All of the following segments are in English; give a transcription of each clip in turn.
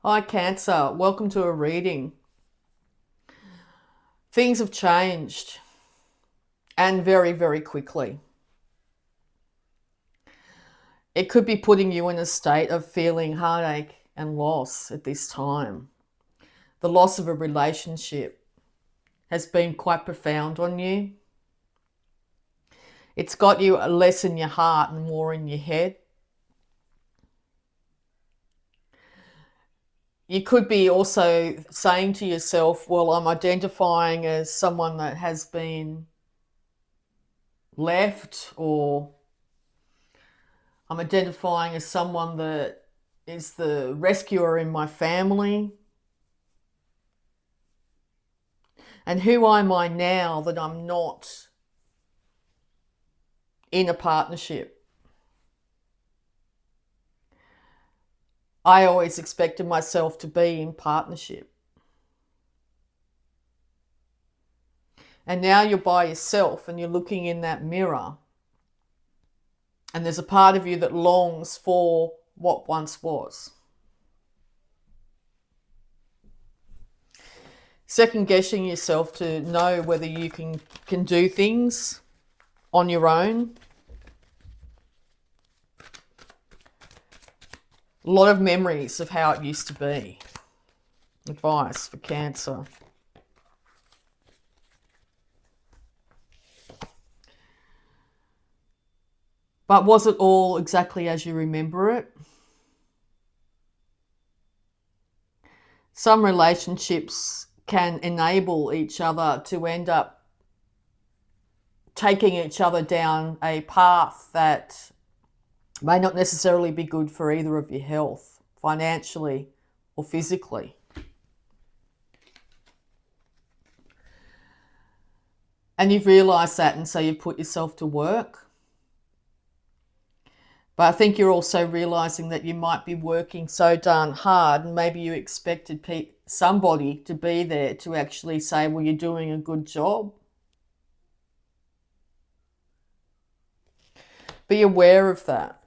Hi, Cancer. Welcome to a reading. Things have changed and very, very quickly. It could be putting you in a state of feeling heartache and loss at this time. The loss of a relationship has been quite profound on you. It's got you less in your heart and more in your head. You could be also saying to yourself, well, I'm identifying as someone that has been left, or I'm identifying as someone that is the rescuer in my family. And who am I now that I'm not in a partnership? I always expected myself to be in partnership. And now you're by yourself and you're looking in that mirror. And there's a part of you that longs for what once was. Second guessing yourself to know whether you can do things on your own. A lot of memories of how it used to be. Advice for Cancer. But was it all exactly as you remember it? Some relationships can enable each other to end up taking each other down a path that may not necessarily be good for either of your health, financially or physically. And you've realised that, and so you've put yourself to work. But I think you're also realising that you might be working so darn hard, and maybe you expected somebody to be there to actually say, well, you're doing a good job. Be aware of that.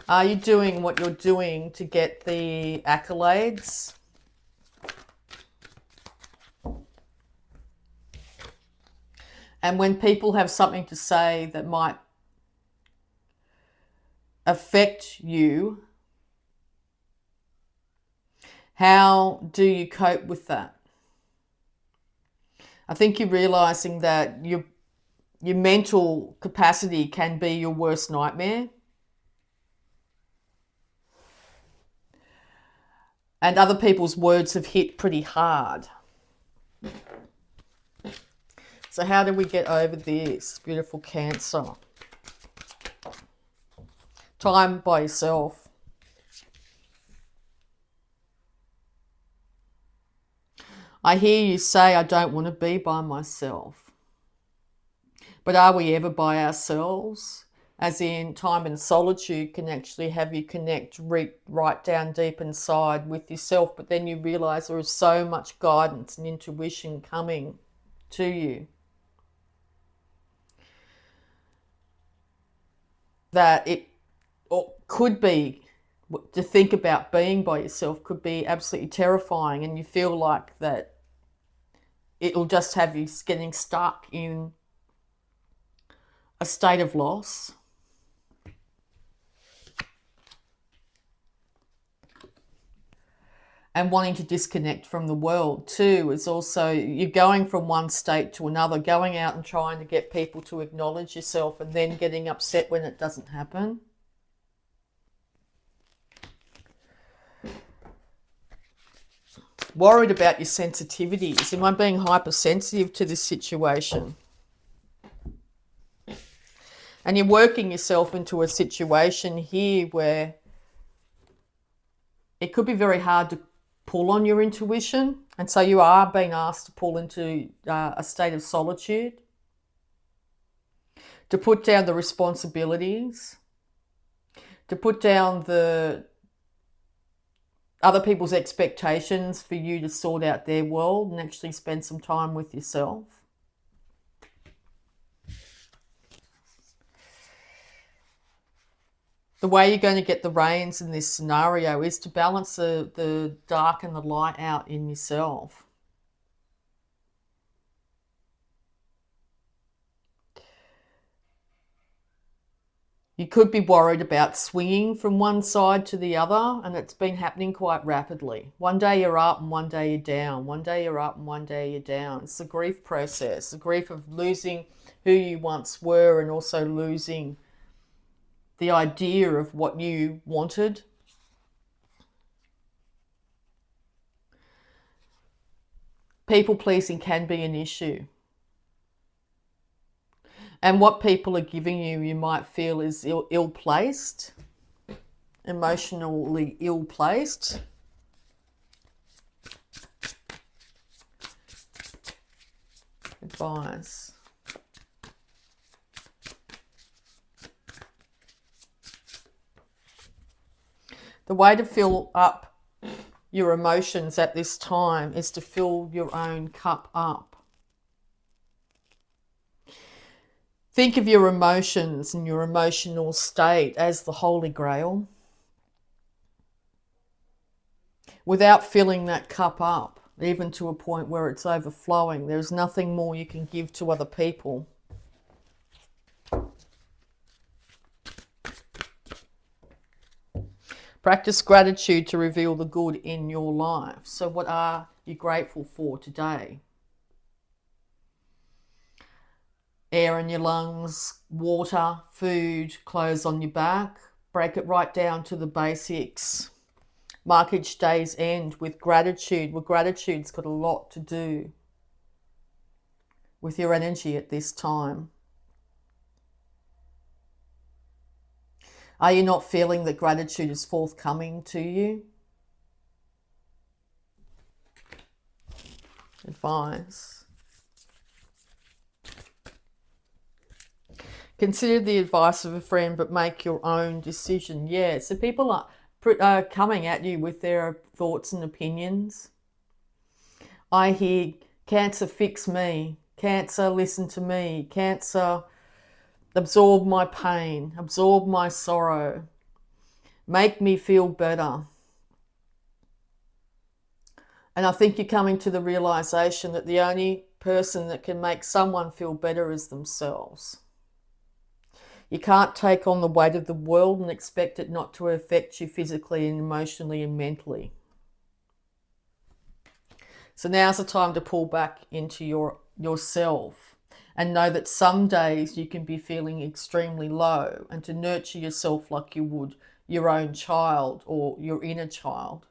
Are you doing what you're doing to get the accolades? And when people have something to say that might affect you, how do you cope with that? I think you're realizing that your mental capacity can be your worst nightmare. And other people's words have hit pretty hard. So how do we get over this, beautiful Cancer? Time by yourself. I hear you say, I don't want to be by myself. But are we ever by ourselves? As in, time and solitude can actually have you connect right down deep inside with yourself, but then you realize there is so much guidance and intuition coming to you that it could be, to think about being by yourself could be absolutely terrifying, and you feel like that it'll just have you getting stuck in a state of loss. And wanting to disconnect from the world too is also, you're going from one state to another, going out and trying to get people to acknowledge yourself and then getting upset when it doesn't happen. Worried about your sensitivities. Am I being hypersensitive to this situation? And you're working yourself into a situation here where it could be very hard to pull on your intuition. And so you are being asked to pull into a state of solitude, to put down the responsibilities, to put down the other people's expectations for you to sort out their world and actually spend some time with yourself. The way you're going to get the rains in this scenario is to balance the dark and the light out in yourself. You could be worried about swinging from one side to the other, and it's been happening quite rapidly. One day you're up and one day you're down. One day you're up and one day you're down. It's the grief process, the grief of losing who you once were and also losing the idea of what you wanted. People pleasing can be an issue. And what people are giving you, you might feel is ill-placed, emotionally ill-placed. Advice. The way to fill up your emotions at this time is to fill your own cup up. Think of your emotions and your emotional state as the Holy Grail. Without filling that cup up, even to a point where it's overflowing, there's nothing more you can give to other people. Practice gratitude to reveal the good in your life. So what are you grateful for today? Air in your lungs, water, food, clothes on your back. Break it right down to the basics. Mark each day's end with gratitude. Well, gratitude's got a lot to do with your energy at this time. Are you not feeling that gratitude is forthcoming to you? Advice. Consider the advice of a friend, but make your own decision. Yeah, so people are coming at you with their thoughts and opinions. I hear, Cancer, fix me. Cancer, listen to me. Cancer, absorb my pain. Absorb my sorrow. Make me feel better. And I think you're coming to the realization that the only person that can make someone feel better is themselves. You can't take on the weight of the world and expect it not to affect you physically and emotionally and mentally. So now's the time to pull back into yourself and know that some days you can be feeling extremely low, and to nurture yourself like you would your own child or your inner child.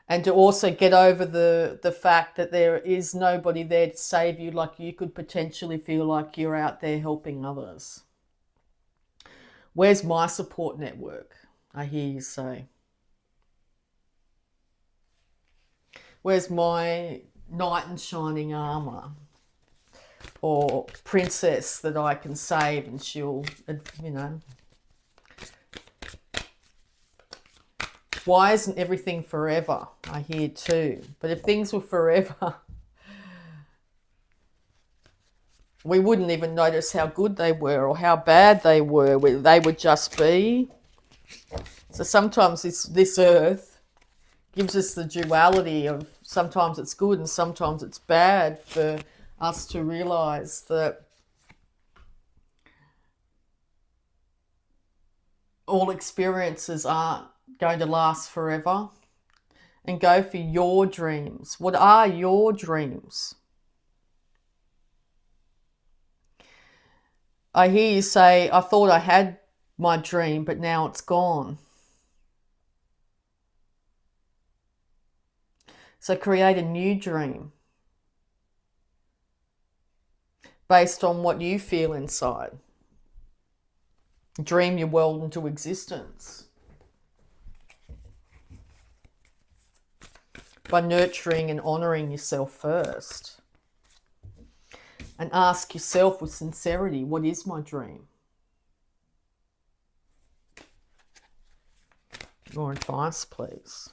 And to also get over the fact that there is nobody there to save you, like you could potentially feel like you're out there helping others. Where's my support network? I hear you say. Where's my knight in shining armor? Or princess that I can save and she'll, you know. Why isn't everything forever? I hear too. But if things were forever, we wouldn't even notice how good they were or how bad they were. They would just be. So sometimes this earth gives us the duality of sometimes it's good and sometimes it's bad, for us to realize that all experiences aren't going to last forever, and go for your dreams. What are your dreams? I hear you say, I thought I had my dream, but now it's gone. So create a new dream based on what you feel inside. Dream your world into existence by nurturing and honouring yourself first. And ask yourself with sincerity, what is my dream? More advice, please.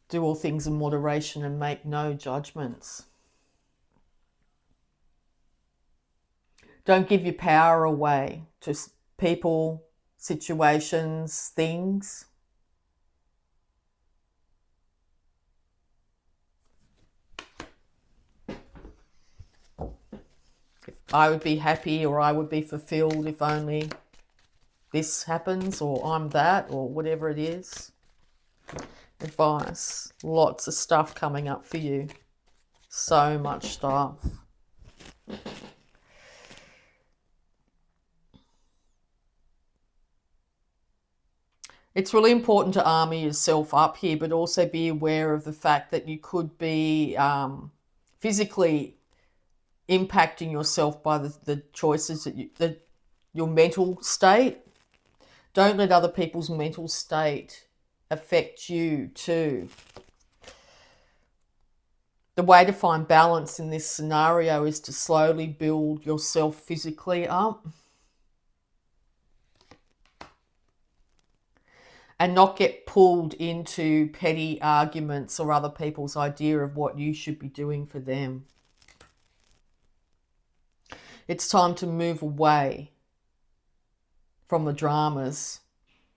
Do all things in moderation and make no judgments. Don't give your power away to people, situations, things. I would be happy, or I would be fulfilled if only this happens, or I'm that, or whatever it is. Advice. Lots of stuff coming up for you. So much stuff. It's really important to armor yourself up here, but also be aware of the fact that you could be physically impacting yourself by the choices that your mental state. Don't let other people's mental state affect you too. The way to find balance in this scenario is to slowly build yourself physically up and not get pulled into petty arguments or other people's idea of what you should be doing for them. It's time to move away from the dramas,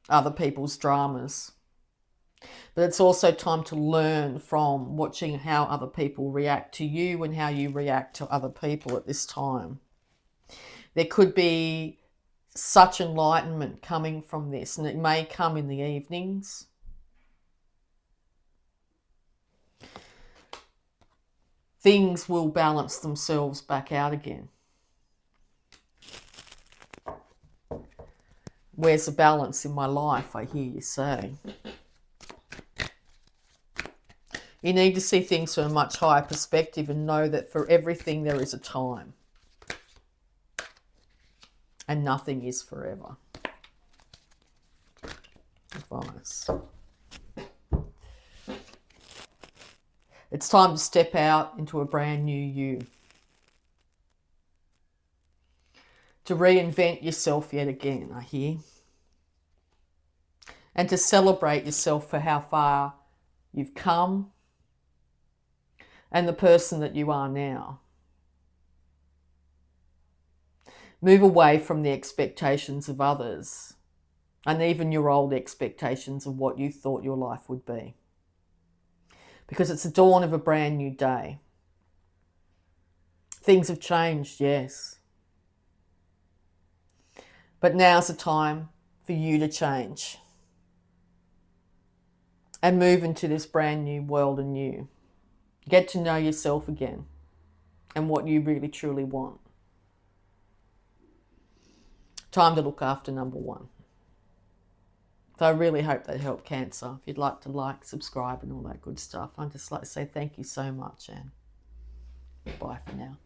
other people's dramas. But it's also time to learn from watching how other people react to you and how you react to other people at this time. There could be such enlightenment coming from this, and it may come in the evenings. Things will balance themselves back out again. Where's the balance in my life, I hear you say. You need to see things from a much higher perspective and know that for everything there is a time. And nothing is forever. Advice. It's time to step out into a brand new you. To reinvent yourself yet again, I hear. And to celebrate yourself for how far you've come and the person that you are now. Move away from the expectations of others and even your old expectations of what you thought your life would be. Because it's the dawn of a brand new day. Things have changed, yes. But now's the time for you to change and move into this brand new world anew. Get to know yourself again and what you really truly want. Time to look after number one. So I really hope that helped, Cancer. If you'd like to like, subscribe and all that good stuff, I'd just like to say thank you so much and bye for now.